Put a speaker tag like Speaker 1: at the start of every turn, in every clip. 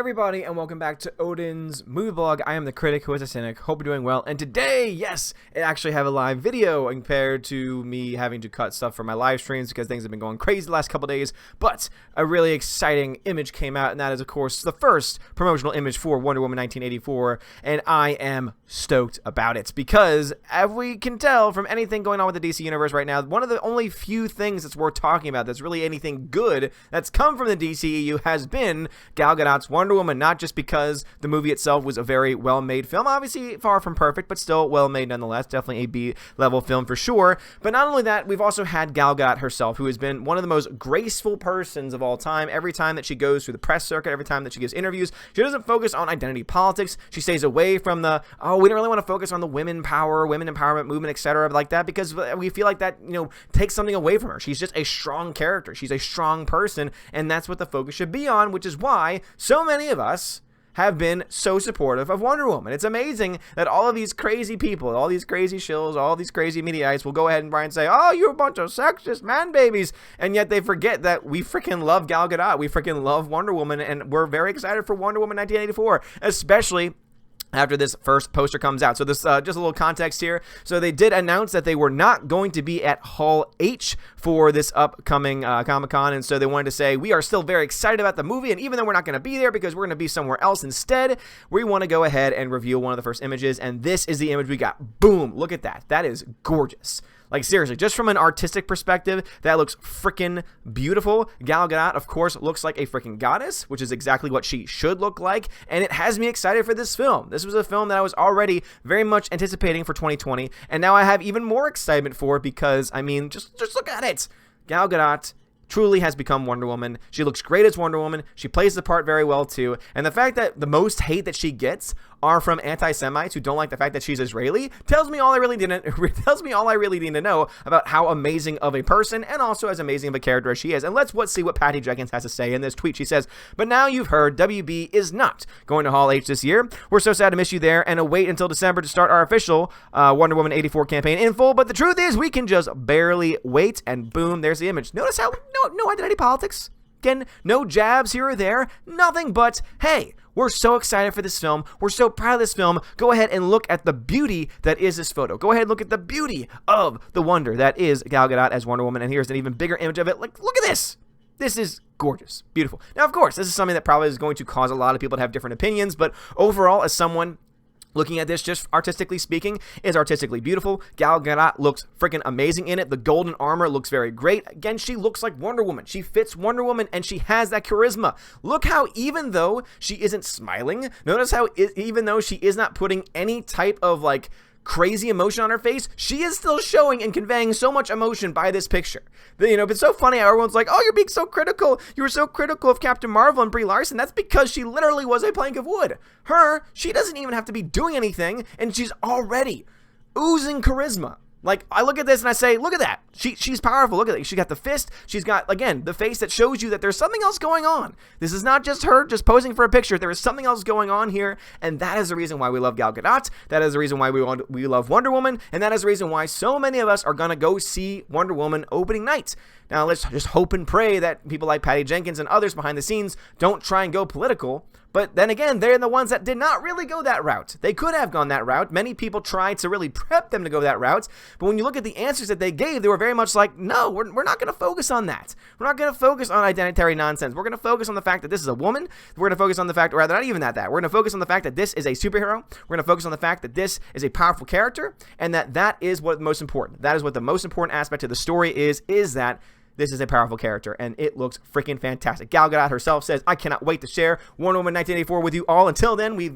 Speaker 1: everybody, and welcome back to Odin's movie blog. I am the critic who is a cynic. Hope you're doing well. And today, yes, I actually have a live video compared to me having to cut stuff for my live streams because things have been going crazy the last couple days. But a really exciting image came out, and that is, of course, the first promotional image for Wonder Woman 1984. And I am stoked about it because, as we can tell from anything going on with the DC Universe right now, one of the only few things that's worth talking about that's really anything good that's come from the DCEU has been Gal Gadot's Wonder Woman, not just because the movie itself was a very well-made film, obviously far from perfect, but still well-made nonetheless, definitely a B-level film for sure. But not only that, we've also had Gal Gadot herself, who has been one of the most graceful persons of all time. Every time that she goes through the press circuit, every time that she gives interviews, she doesn't focus on identity politics. She stays away from the, we don't really want to focus on the women power, women empowerment movement, etc. like that, because we feel like that, takes something away from her. She's just a strong character. She's a strong person, and that's what the focus should be on, which is why so many of us have been so supportive of Wonder Woman. It's amazing that all of these crazy people, all these crazy shills, all these crazy mediaites will go ahead and try and say, oh, you're a bunch of sexist man babies, and yet they forget that we freaking love Gal Gadot. We freaking love Wonder Woman, and we're very excited for Wonder Woman 1984, especially after this first poster comes out. So this, just a little context here. So they did announce that they were not going to be at Hall H for this upcoming Comic-Con, and so they wanted to say, we are still very excited about the movie, and even though we're not going to be there because we're going to be somewhere else instead, we want to go ahead and reveal one of the first images, and this is the image we got. Boom! Look at that. That is gorgeous. Like, seriously, just from an artistic perspective, that looks freaking beautiful. Gal Gadot, of course, looks like a freaking goddess, which is exactly what she should look like, and it has me excited for this film. This was a film that I was already very much anticipating for 2020, and now I have even more excitement for it because, I mean, just look at it. Gal Gadot truly has become Wonder Woman. She looks great as Wonder Woman. She plays the part very well, too. And the fact that the most hate that she gets are from anti-Semites who don't like the fact that she's Israeli tells me all I really need to know about how amazing of a person and also as amazing of a character as she is. And let's see what Patty Jenkins has to say in this tweet. She says, but now you've heard WB is not going to Hall H this year. We're so sad to miss you there and wait until December to start our official Wonder Woman 84 campaign in full. But the truth is we can just barely wait, and boom, there's the image. Notice how no identity politics. Again, no jabs here or there, nothing but, hey, we're so excited for this film. We're so proud of this film. Go ahead and look at the beauty that is this photo. Go ahead and look at the beauty of the wonder that is Gal Gadot as Wonder Woman. And here's an even bigger image of it. Like, look at this. This is gorgeous. Beautiful. Now, of course, this is something that probably is going to cause a lot of people to have different opinions. But overall, as someone looking at this, just artistically speaking, is artistically beautiful. Gal Gadot looks freaking amazing in it. The golden armor looks very great. Again, she looks like Wonder Woman. She fits Wonder Woman, and she has that charisma. Look how even though she isn't smiling, notice how even though she is not putting any type of, like, crazy emotion on her face, she is still showing and conveying so much emotion by this picture. But it's so funny how everyone's like, oh, you're being so critical. You were so critical of Captain Marvel and Brie Larson. That's because she literally was a plank of wood. She doesn't even have to be doing anything, and she's already oozing charisma. Like, I look at this and I say, look at that. She's powerful. Look at it. She got the fist. She's got, again, the face that shows you that there's something else going on. This is not just her just posing for a picture. There is something else going on here, and that is the reason why we love Gal Gadot. That is the reason why we love Wonder Woman, and that is the reason why so many of us are going to go see Wonder Woman opening night. Now, let's just hope and pray that people like Patty Jenkins and others behind the scenes don't try and go political. But then again, they're the ones that did not really go that route. They could have gone that route. Many people tried to really prep them to go that route. But when you look at the answers that they gave, they were very much like, no, we're not going to focus on that. We're not going to focus on identitary nonsense. We're going to focus on the fact that this is a woman. We're going to focus on the fact, or rather not even that. We're going to focus on the fact that this is a superhero. We're going to focus on the fact that this is a powerful character, and that is what's most important. That is what the most important aspect of the story is that this is a powerful character, and it looks freaking fantastic. Gal Gadot herself says, I cannot wait to share Wonder Woman 1984 with you all. Until then, we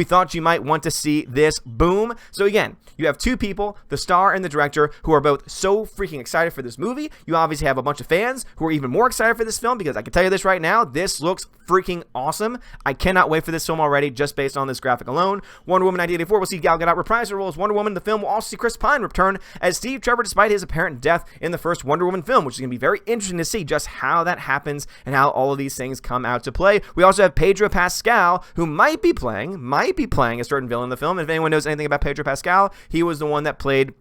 Speaker 1: thought you might want to see this. Boom. So again, you have two people, the star and the director, who are both so freaking excited for this movie. You obviously have a bunch of fans who are even more excited for this film, because I can tell you this right now, this looks freaking awesome. I cannot wait for this film already, just based on this graphic alone. Wonder Woman 1984 will see Gal Gadot reprise her role as Wonder Woman. The film will also see Chris Pine return as Steve Trevor, despite his apparent death in the first Wonder Woman film, which is going to be very interesting to see just how that happens and how all of these things come out to play. We also have Pedro Pascal, who might be playing a certain villain in the film. And if anyone knows anything about Pedro Pascal, he was the one that played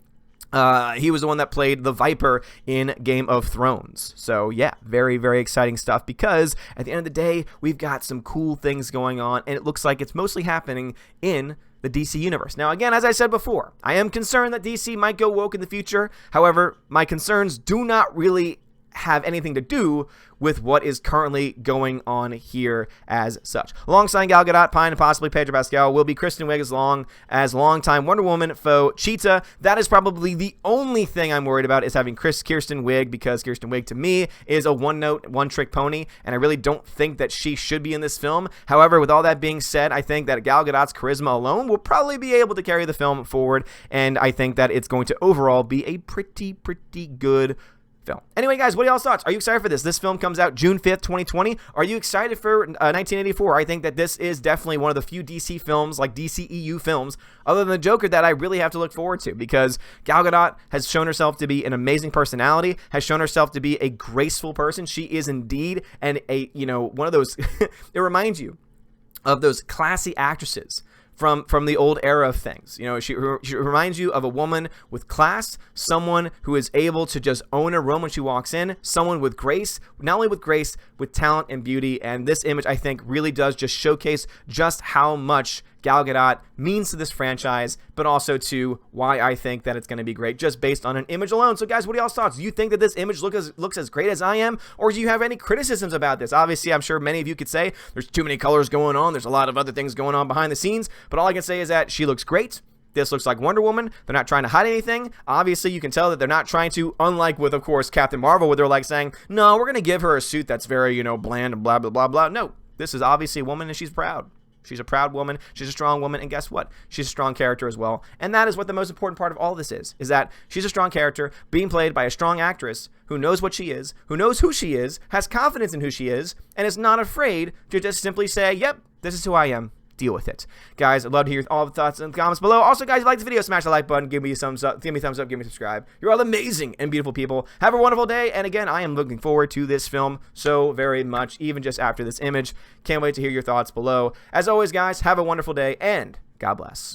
Speaker 1: He was the one that played the Viper in Game of Thrones. So yeah, very, very exciting stuff, because at the end of the day, we've got some cool things going on, and it looks like it's mostly happening in the DC universe. Now, again, as I said before, I am concerned that DC might go woke in the future. However, my concerns do not really have anything to do with what is currently going on here as such. Alongside Gal Gadot, Pine, and possibly Pedro Pascal will be Kristen Wiig as longtime Wonder Woman foe Cheetah. That is probably the only thing I'm worried about, is having Kirsten Wiig, because Kirsten Wiig to me is a one-note, one-trick pony, and I really don't think that she should be in this film. However, with all that being said, I think that Gal Gadot's charisma alone will probably be able to carry the film forward, and I think that it's going to overall be a pretty good film. Anyway, guys, what are y'all's thoughts? Are you excited for this? This film comes out June 5th, 2020. Are you excited for 1984? I think that this is definitely one of the few DC films, like DCEU films, other than the Joker, that I really have to look forward to, because Gal Gadot has shown herself to be an amazing personality, has shown herself to be a graceful person. She is indeed one of those it reminds you of those classy actresses from the old era of things. She reminds you of a woman with class, someone who is able to just own a room when she walks in, someone with grace, not only with grace, with talent and beauty. And this image, I think, really does just showcase just how much Gal Gadot means to this franchise, but also to why I think that it's going to be great just based on an image alone. So guys, what are y'all's thoughts? Do you think that this image looks as great as I am, or do you have any criticisms about this? Obviously, I'm sure many of you could say there's too many colors going on, there's a lot of other things going on behind the scenes, but all I can say is that she looks great. This looks like Wonder Woman. They're not trying to hide anything. Obviously, you can tell that they're not trying to, unlike with, of course, Captain Marvel, where they're like saying, no, we're going to give her a suit that's very, bland and blah, blah, blah, blah. No, this is obviously a woman, and she's proud. She's a proud woman. She's a strong woman. And guess what? She's a strong character as well. And that is what the most important part of all this is that she's a strong character being played by a strong actress who knows what she is, who knows who she is, has confidence in who she is, and is not afraid to just simply say, yep, this is who I am. Deal with it. Guys, I'd love to hear all the thoughts in the comments below. Also, guys, if you like this video, smash the like button, give me a thumbs up, give me subscribe. You're all amazing and beautiful people. Have a wonderful day. And again, I am looking forward to this film so very much, even just after this image. Can't wait to hear your thoughts below. As always, guys, have a wonderful day, and God bless.